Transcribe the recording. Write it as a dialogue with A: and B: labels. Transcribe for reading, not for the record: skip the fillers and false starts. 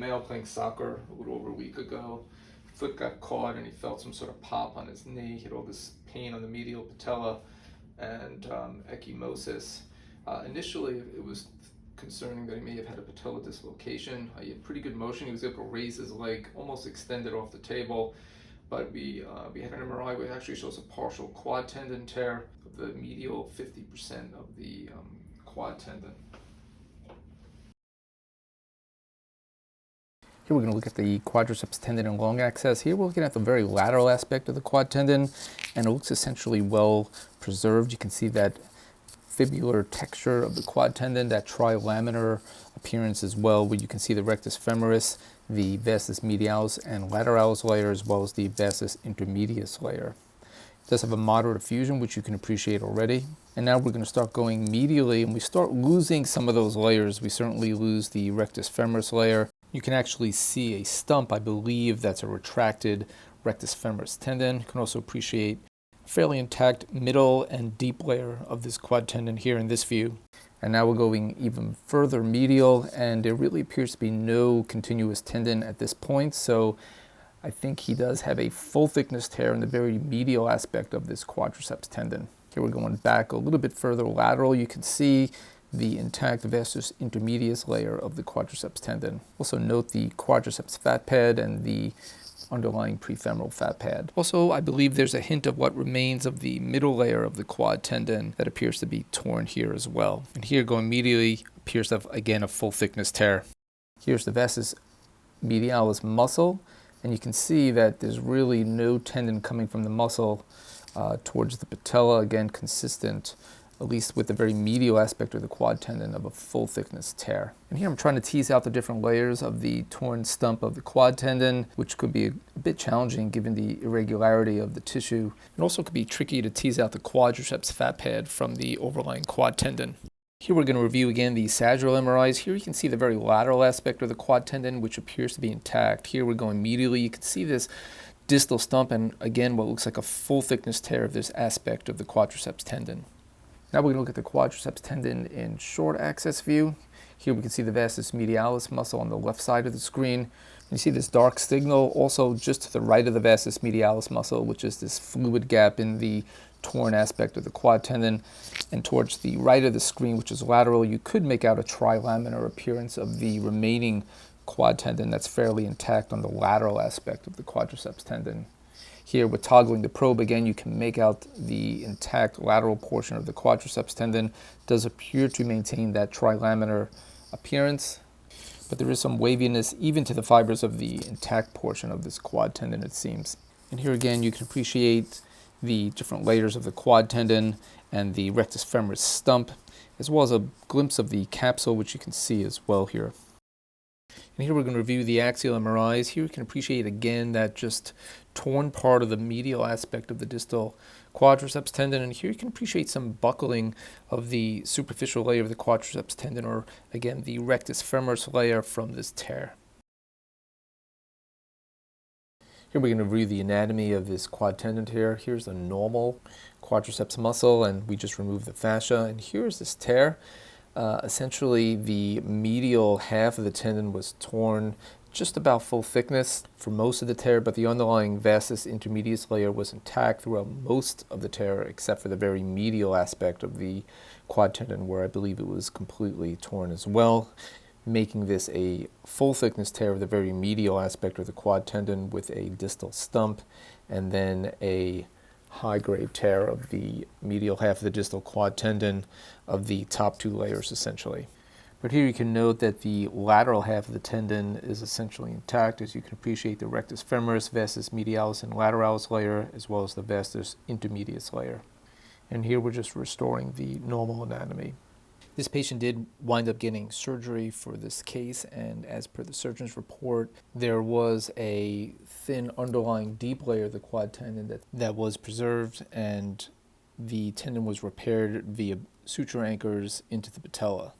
A: male playing soccer a little over a week ago. Foot got caught and he felt some sort of pop on his knee. He had all this pain on the medial patella and ecchymosis. Initially, it was concerning that he may have had a patella dislocation. He had pretty good motion. He was able to raise his leg, almost extended off the table. But we had an MRI which actually shows a partial quad tendon tear of the medial 50% of the quad tendon.
B: Here we're going to look at the quadriceps tendon and long axis. Here we're looking at the very lateral aspect of the quad tendon, and it looks essentially well preserved. You can see that fibular texture of the quad tendon, that trilaminar appearance as well, where you can see the rectus femoris, the vastus medialis and lateralis layer, as well as the vastus intermedius layer. It does have a moderate effusion, which you can appreciate already. And now we're going to start going medially, and we start losing some of those layers. We certainly lose the rectus femoris layer. You can actually see a stump, I believe that's a retracted rectus femoris tendon. You can also appreciate a fairly intact middle and deep layer of this quad tendon here in this view. And now we're going even further medial, and there really appears to be no continuous tendon at this point. So I think he does have a full thickness tear in the very medial aspect of this quadriceps tendon. Here we're going back a little bit further lateral. You can see the intact vastus intermedius layer of the quadriceps tendon. Also note the quadriceps fat pad and the underlying prefemoral fat pad. Also, I believe there's a hint of what remains of the middle layer of the quad tendon that appears to be torn here as well. And here going medially appears to have, again, a full thickness tear. Here's the vastus medialis muscle, and you can see that there's really no tendon coming from the muscle towards the patella, again consistent at least with the very medial aspect of the quad tendon of a full thickness tear. And here I'm trying to tease out the different layers of the torn stump of the quad tendon, which could be a bit challenging given the irregularity of the tissue. It also could be tricky to tease out the quadriceps fat pad from the overlying quad tendon. Here we're going to review again the sagittal MRIs. Here you can see the very lateral aspect of the quad tendon, which appears to be intact. Here we're going medially. You can see this distal stump and again what looks like a full thickness tear of this aspect of the quadriceps tendon. Now we're going to look at the quadriceps tendon in short axis view. Here we can see the vastus medialis muscle on the left side of the screen. You see this dark signal also just to the right of the vastus medialis muscle, which is this fluid gap in the torn aspect of the quad tendon. And towards the right of the screen, which is lateral, you could make out a trilaminar appearance of the remaining quad tendon that's fairly intact on the lateral aspect of the quadriceps tendon. Here with toggling the probe, again, you can make out the intact lateral portion of the quadriceps tendon. It does appear to maintain that trilaminar appearance, but there is some waviness even to the fibers of the intact portion of this quad tendon, it seems. And here again, you can appreciate the different layers of the quad tendon and the rectus femoris stump, as well as a glimpse of the capsule, which you can see as well here. And here we're going to review the axial MRIs. Here you can appreciate again that just torn part of the medial aspect of the distal quadriceps tendon. And here you can appreciate some buckling of the superficial layer of the quadriceps tendon, or again, the rectus femoris layer from this tear. Here we're going to review the anatomy of this quad tendon tear. Here's the normal quadriceps muscle, and we just removed the fascia. And here's this tear. Essentially, the medial half of the tendon was torn just about full thickness for most of the tear, but the underlying vastus intermedius layer was intact throughout most of the tear, except for the very medial aspect of the quad tendon, where I believe it was completely torn as well, making this a full thickness tear of the very medial aspect of the quad tendon with a distal stump, and then a high-grade tear of the medial half of the distal quad tendon of the top two layers, essentially. But here you can note that the lateral half of the tendon is essentially intact, as you can appreciate the rectus femoris, vastus medialis, and lateralis layer, as well as the vastus intermedius layer. And here we're just restoring the normal anatomy. This patient did wind up getting surgery for this case, and as per the surgeon's report, there was a thin underlying deep layer of the quad tendon that was preserved, and the tendon was repaired via suture anchors into the patella.